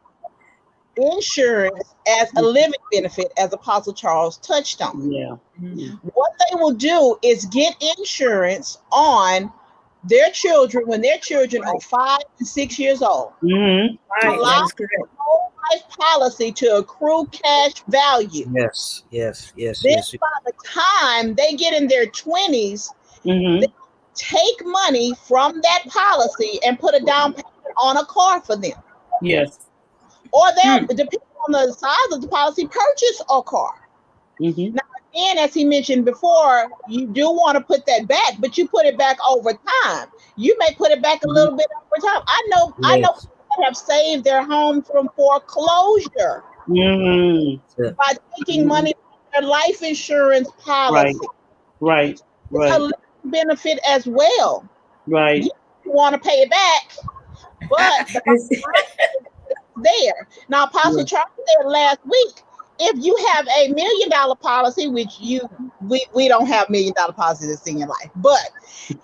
insurance as a living benefit, as Apostle Charles touched on. Yeah. What they will do is get insurance on their children when their children are 5 and 6 years old. Allow the whole life policy to accrue cash value. Yes. Then by the time they get in their 20s, they take money from that policy and put a down payment on a car for them. Yes. Or they'll, depending on the size of the policy, purchase a car. Now, again, as he mentioned before, you do want to put that back, but you put it back over time. You may put it back a little bit over time. I know people that have saved their home from foreclosure by taking money from their life insurance policy. Right. It's a benefit as well. Right. You want to pay it back, but there. Now, Apostle Charles said last week, if you have a $1 million policy, which we don't have $1 million policies in your life, but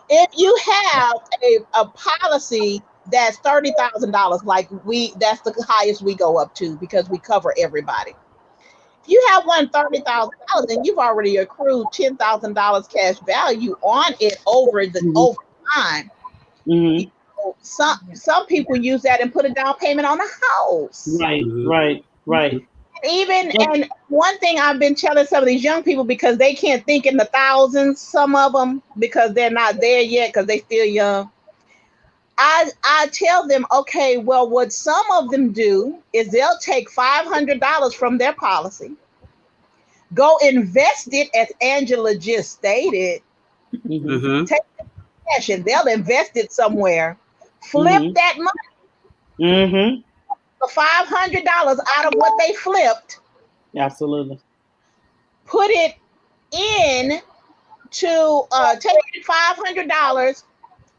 if you have a policy that's $30,000, that's the highest we go up to because we cover everybody. If you have one $30,000, then you've already accrued $10,000 cash value on it over time. Some people use that and put a down payment on a house. Right. And one thing I've been telling some of these young people, because they can't think in the thousands, some of them, because they're not there yet, because they're still young. I tell them, okay, well, what some of them do is they'll take $500 from their policy, go invest it, as Angela just stated, take the cash and they'll invest it somewhere, flip that money. The $500 out of what they flipped. Absolutely. Put it in to take $500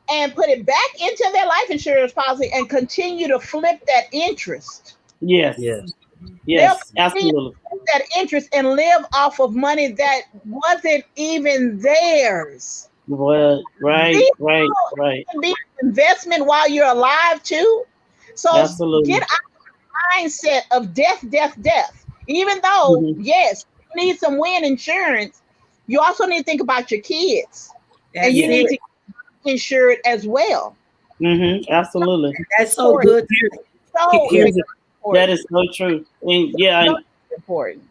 and put it back into their life insurance policy and continue to flip that interest. Yes, absolutely. That interest and live off of money that wasn't even theirs. Well, right. Be investment while you're alive too. So absolutely. Get out of the mindset of death. Even though, yes, you need some wind insurance, you also need to think about your kids. And you need to insure it as well. Absolutely. That's so good. That is so true. And important.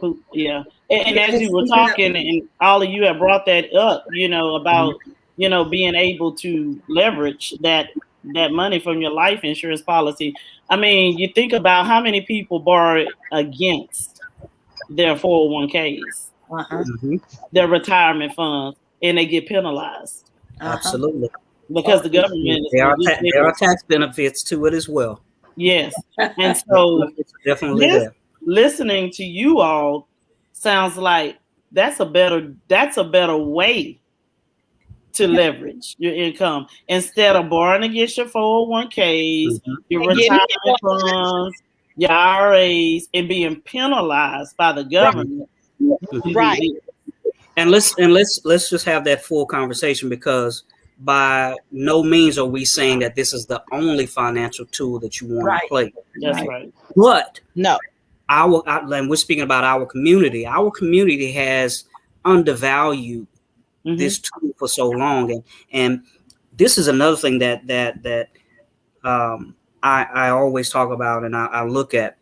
And as you were talking, and all of you have brought that up, about being able to leverage that money from your life insurance policy. I mean, you think about how many people borrow against their 401ks, their retirement funds, and they get penalized. Absolutely. Because the government there are tax benefits to it as well. Yes. And so definitely there. Listening to you all sounds like that's a better way to leverage your income instead of borrowing against your 401ks, your retirement funds, your IRAs, and being penalized by the government. Right. And let's just have that full conversation, because by no means are we saying that this is the only financial tool that you want to play. That's right. But no, and we're speaking about our community. Our community has undervalued this tool for so long, and this is another thing that I always talk about, and I look at.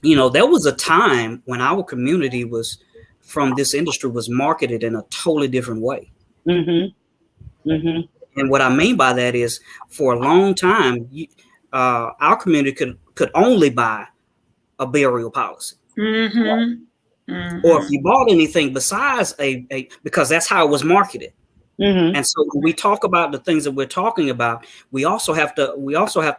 There was a time when our community was from this industry was marketed in a totally different way. And what I mean by that is, for a long time, our community could only buy a burial policy. Or if you bought anything besides because that's how it was marketed. And so when we talk about the things that we're talking about, we also have to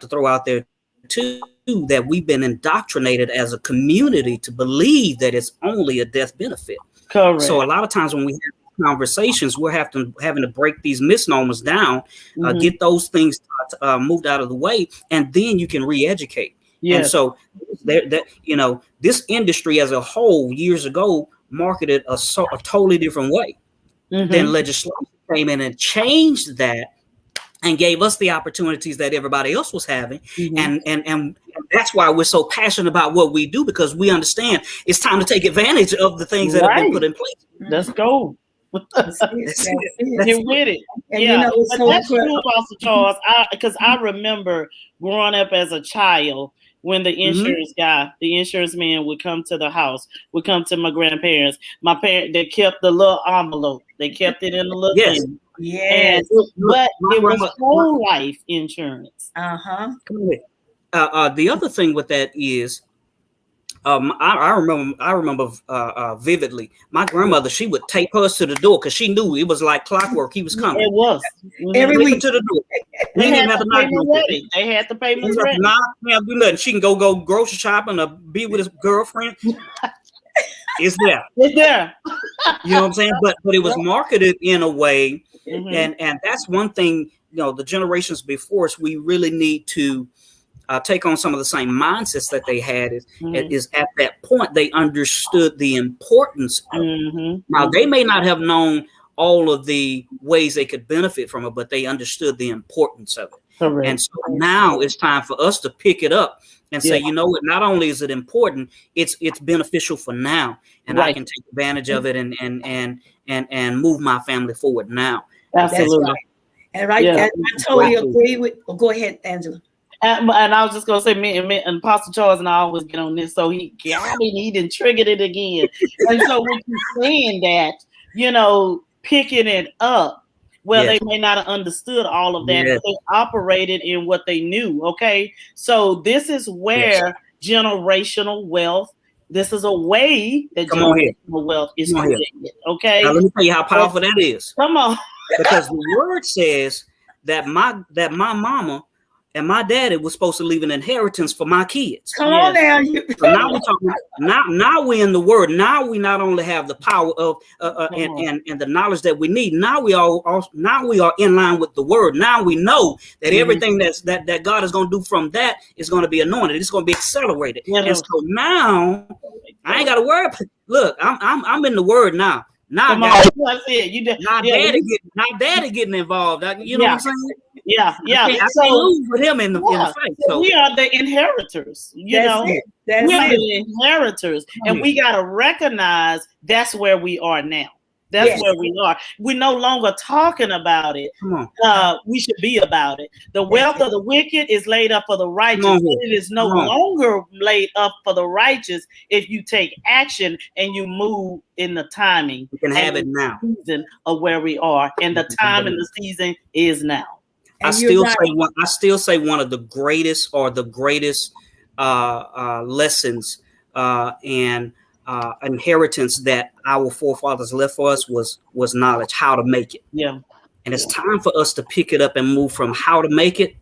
throw out there too that we've been indoctrinated as a community to believe that it's only a death benefit. Correct. So a lot of times when we have conversations, we're having to break these misnomers down, get those things moved out of the way, and then you can re-educate. Yes. And so this industry as a whole years ago marketed a totally different way. Then legislation came in and changed that and gave us the opportunities that everybody else was having. And that's why we're so passionate about what we do, because we understand it's time to take advantage of the things that have been put in place. Let's go. That's Get with it. And but that's true, Pastor Charles. Because I remember growing up as a child when the insurance guy, the insurance man would come to the house, would come to my grandparents. My parents, they kept the little envelope. They kept it in the little thing. Yes. But it was whole life insurance. The other thing with that is, I remember vividly. My grandmother, she would tape us to the door because she knew it was like clockwork. He was coming. It was every week to the door. They had the payment ready. They had the payment ready. Not do nothing. She can go grocery shopping or be with his girlfriend. It's there. It's there. You know what I'm saying? But it was marketed in a way, and that's one thing. The generations before us, we really need to take on some of the same mindsets that they had. Is at that point they understood the importance of it. Now they may not have known all of the ways they could benefit from it, but they understood the importance of it. Correct. And so now it's time for us to pick it up and say, you know what, not only is it important, it's beneficial for now, and I can take advantage of it and move my family forward now. Absolutely. And I totally agree with. Go ahead, Angela. And I was just gonna say, me and Pastor Charles and I always get on this, so he didn't triggered it again. And so when you're saying that, picking it up, well, they may not have understood all of that, but they operated in what they knew. Okay, so this is where generational wealth. This is a way that generational wealth is created. Okay, now let me tell you how powerful that is. Come on, because the word says that my mama and my daddy was supposed to leave an inheritance for my kids. Come on now. So now we're talking. Now we're in the word. Now we not only have the power of and the knowledge that we need. Now we are in line with the word. Now we know that everything that God is going to do from that is going to be anointed. It's going to be accelerated. And so now I ain't got to worry. Look, I'm in the word now. Now, daddy getting involved. You know what I'm saying? Yeah. I can't lose with him in the fight. So we are the inheritors. We are the inheritors, and we got to recognize that's where we are now. That's where we are. We're no longer talking about it. We should be about it. The wealth of the wicked is laid up for the righteous. It is no longer laid up for the righteous if you take action and you move in the timing. You can have it now. Season of where we are, and the time and the season is now. I still say one of the greatest lessons and inheritance that our forefathers left for us was knowledge, how to make it. Yeah. And it's time for us to pick it up and move from how to make it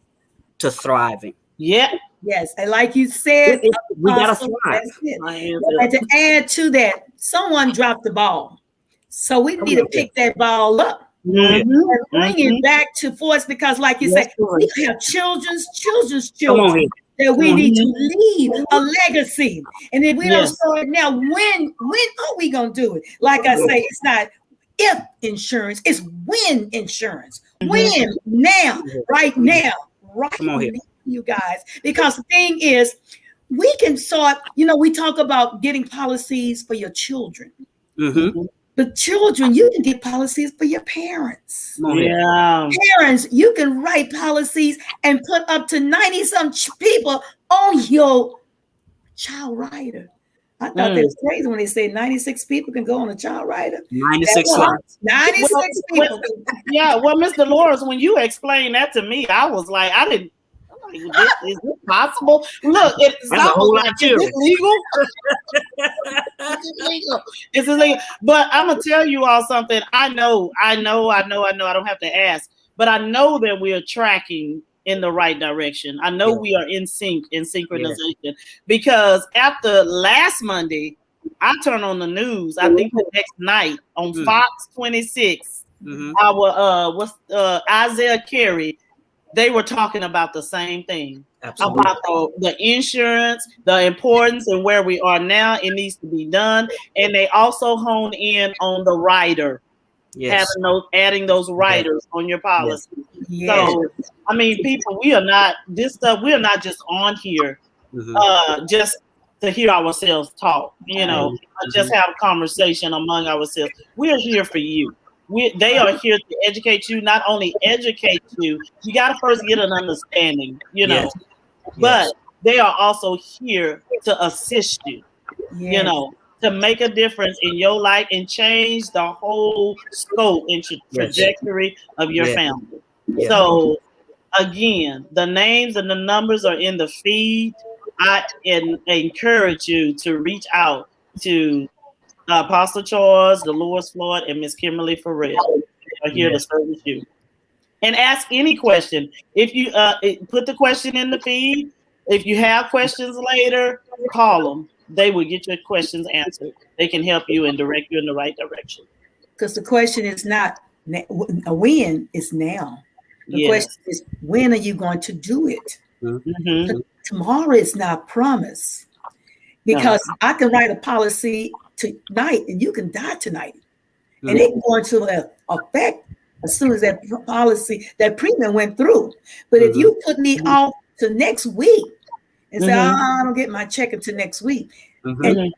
to thriving. Yeah. Yes. And like you said, we gotta thrive. And to add to that, someone dropped the ball. So we need to pick that ball up. and bring it back to force, because like you say, we have children's children that we need to leave a legacy. And if we don't start now, when are we going to do it? Like I say, it's not if insurance, it's when insurance. When? Now, right now, right now, you guys. Because the thing is, we can start, we talk about getting policies for your children. The children, you can get policies for your parents. Parents, you can write policies and put up to 90-some people on your child rider. I thought that was crazy when they say 96 people can go on a child rider. 96 people. Yeah, well, Mr. Lawrence, when you explained that to me, I was like, is this possible? Look, it's a whole lot of children. Is it legal? Is it legal? But I'm gonna tell you all something. I know. I don't have to ask, but I know that we are tracking in the right direction. I know we are in synchronization, because after last Monday, I turned on the news. I think the next night on Fox 26, our Isaiah Carey. They were talking about the same thing. Absolutely. About the insurance, the importance, and where we are now. It needs to be done. And they also honed in on the rider, adding those riders on your policy. So, I mean, people, we are not just on here just to hear ourselves talk, just have a conversation among ourselves. We are here for you. They are here to educate you, not only educate you, you got to first get an understanding, but they are also here to assist you, to make a difference in your life and change the whole scope and trajectory of your family. So, again, the names and the numbers are in the feed. I encourage you to reach out to Apostle Charles, Dolores Floyd, and Miss Kimberly Farrell are here to service you. And ask any question. If you put the question in the feed, if you have questions later, call them. They will get your questions answered. They can help you and direct you in the right direction. Because the question is not a when, it's now. The question is, when are you going to do it? Tomorrow is not promised. Because I can write a policy tonight and you can die tonight. And it can go into effect as soon as that policy, that premium went through. But if you put me off to next week and say, I don't get my check until next week, and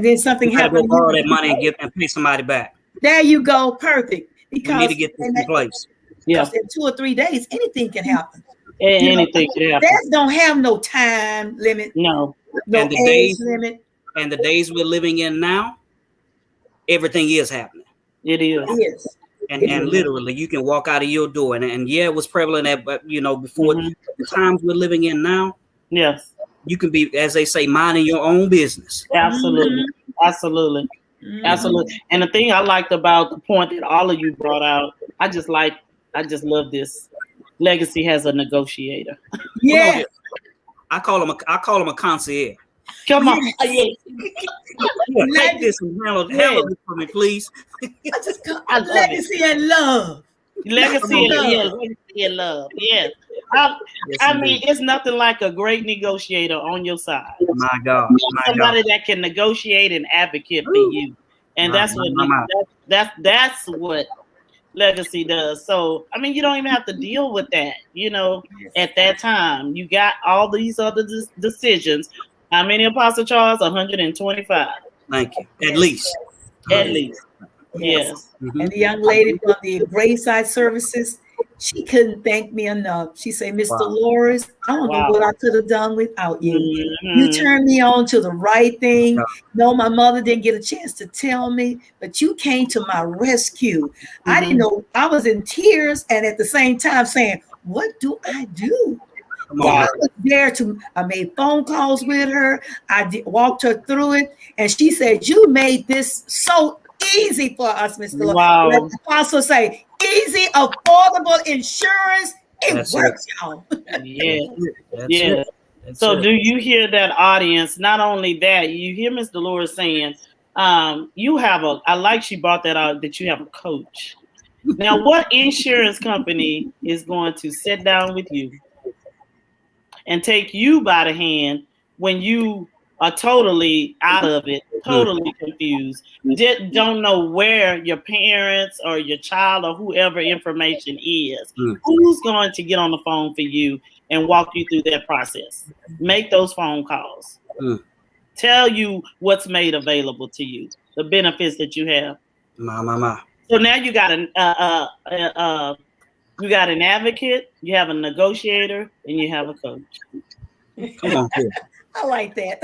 then something happens, borrow that money and pay somebody back. There you go, perfect. Because we need to get this in place. Because in 2 or 3 days, anything can happen. Anything can happen. That don't have no time limit. No and the age limit. And the days we're living in now, everything is happening. It is. Yes. And literally, you can walk out of your door, and it was prevalent at, but before the times we're living in now. Yes. You can be, as they say, minding your own business. Absolutely. Absolutely. Absolutely. And the thing I liked about the point that all of you brought out, I just love this. Legacy has a negotiator. Yeah. I call him a concierge. Come on. Take this and handle it for me, please. I legacy and love. Legacy and love. Yes. I mean, it's nothing like a great negotiator on your side. My God. Somebody that can negotiate and advocate for you. And that's what Legacy does. So, I mean, you don't even have to deal with that, at that time. You got all these other decisions. How many, Apostle Charles? 125. Thank you. At least. Yes. And the young lady from the Grayside Services, she couldn't thank me enough. She said, Mr. Lawrence, I don't know what I could have done without you. You turned me on to the right thing. No, my mother didn't get a chance to tell me, but you came to my rescue. I didn't know. I was in tears and at the same time saying, what do I do? I was there I made phone calls with her. I walked her through it. And she said, you made this so easy for us, Mr. Lawrence. Let the apostle say, easy, affordable insurance. It works, y'all. Yeah. So do you hear that, audience? Not only that, you hear Ms. Dolores saying, you have I like she brought that out, that you have a coach. Now, what insurance company is going to sit down with you and take you by the hand when you are totally out of it, totally confused, don't know where your parents or your child or whoever information is? Who's going to get on the phone for you and walk you through that process? Make those phone calls. Tell you what's made available to you, the benefits that you have. So now you got you got an advocate, you have a negotiator, and you have a coach. Come on, kid. I like that.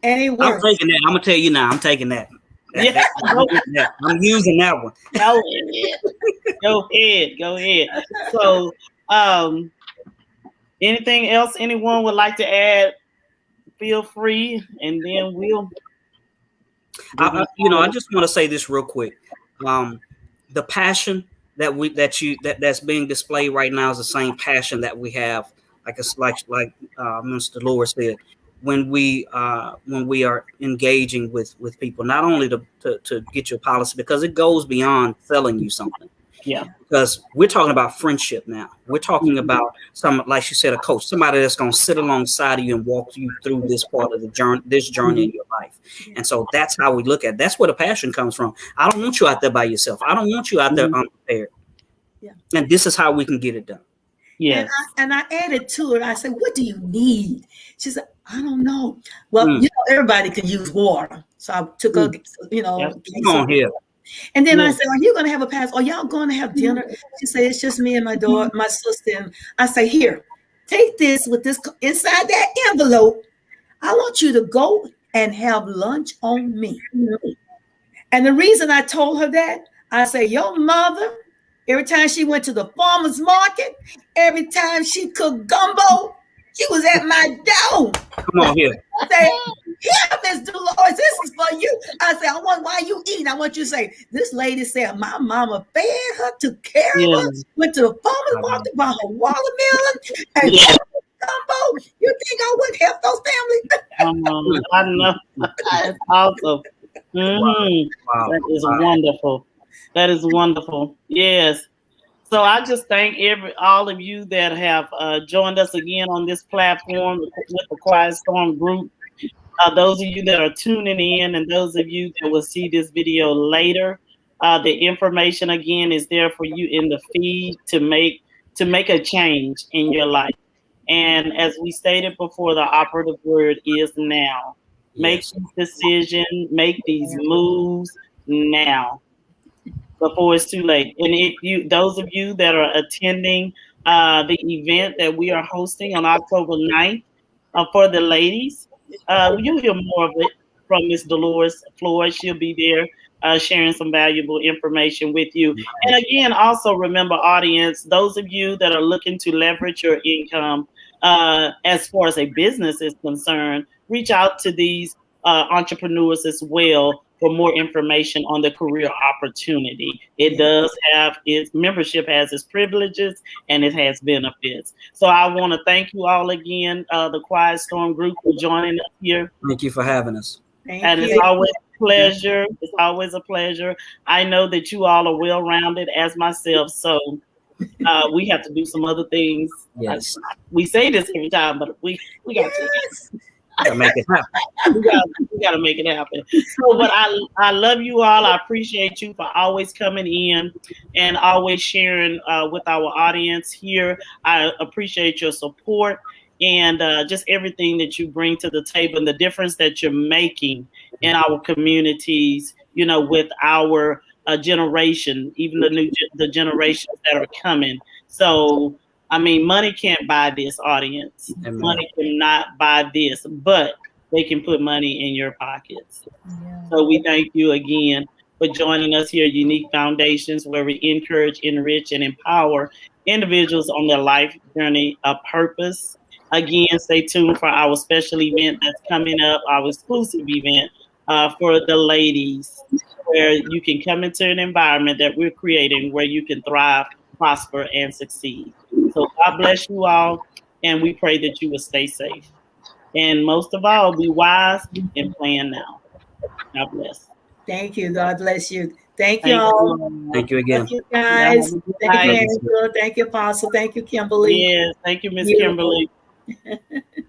And it works. I'm taking that. I'm gonna tell you now. I'm taking that. I'm using that one. Go ahead. So, anything else anyone would like to add? Feel free, and then we'll. I just want to say this real quick. The passion that's being displayed right now is the same passion that we have, like Mr. Lord said, when we are engaging with people, not only to get your policy, because it goes beyond selling you something. Yeah. Because we're talking about friendship now. We're talking about like you said, a coach, somebody that's going to sit alongside of you and walk you through this part of the journey in your life. And so that's how we look at it. That's where the passion comes from. I don't want you out there by yourself. I don't want you out there unprepared. Yeah. And this is how we can get it done. Yeah. And I added to it. I said, "What do you need?" She said, "I don't know." Well, everybody can use water, so I took a, Come on here. And then I said, "Are you going to have a pass? Are y'all going to have dinner?" She said, "It's just me and my daughter, my sister." And I say, "Here, take this with this inside that envelope. I want you to go and have lunch on me." And the reason I told her that, I say, your mother, every time she went to the farmer's market, every time she cooked gumbo, she was at my door. Come on here. I say, "Here, Miss Dolores, this is for you." I say, "I want why you eating." I want you to say, "This lady said my mama fed her, took care of her, went to the farmer's market, bought her watermelon, and gumbo. You think I wouldn't help those families?" I know. That's awesome. Wow. That is wonderful. That is wonderful. Yes. So I just thank all of you that have joined us again on this platform with the Quiet Storm Group. Those of you that are tuning in, and those of you that will see this video later, the information again is there for you in the feed to make a change in your life. And as we stated before, the operative word is now. Make this decision, make these moves now, before it's too late. And those of you that are attending the event that we are hosting on October 9th for the ladies, you'll hear more of it from Miss Dolores Floyd. She'll be there sharing some valuable information with you. And again, also remember, audience, those of you that are looking to leverage your income as far as a business is concerned, reach out to these entrepreneurs as well for more information on the career opportunity. It does have its membership, has its privileges, and it has benefits. So I want to thank you all again, the Quiet Storm Group, for joining us here. Thank you for having us. It's always a pleasure. It's always a pleasure. I know that you all are well-rounded as myself, so we have to do some other things. Yes. We say this every time, but we got to. Gotta make it happen. We gotta make it happen. So, but I love you all. I appreciate you for always coming in and always sharing with our audience here. I appreciate your support and just everything that you bring to the table and the difference that you're making in our communities, with our generation, even the generations that are coming. So, I mean, money can't buy this, audience. Amen. Money cannot buy this, but they can put money in your pockets. Yeah. So we thank you again for joining us here at Unique Foundations, where we encourage, enrich, and empower individuals on their life journey of purpose. Again, stay tuned for our special event that's coming up, our exclusive event for the ladies, where you can come into an environment that we're creating where you can thrive, prosper, and succeed. So God bless you all, and we pray that you will stay safe. And most of all, be wise and plan now. God bless. Thank you. God bless you. Thank Thank y'all. you. Thank you again. Thank you, Yeah, have guys. a good Thank you, night. Angela. Thank you, Apostle. Thank you, Kimberly. Yes, thank you, Miss Beautiful. Kimberly.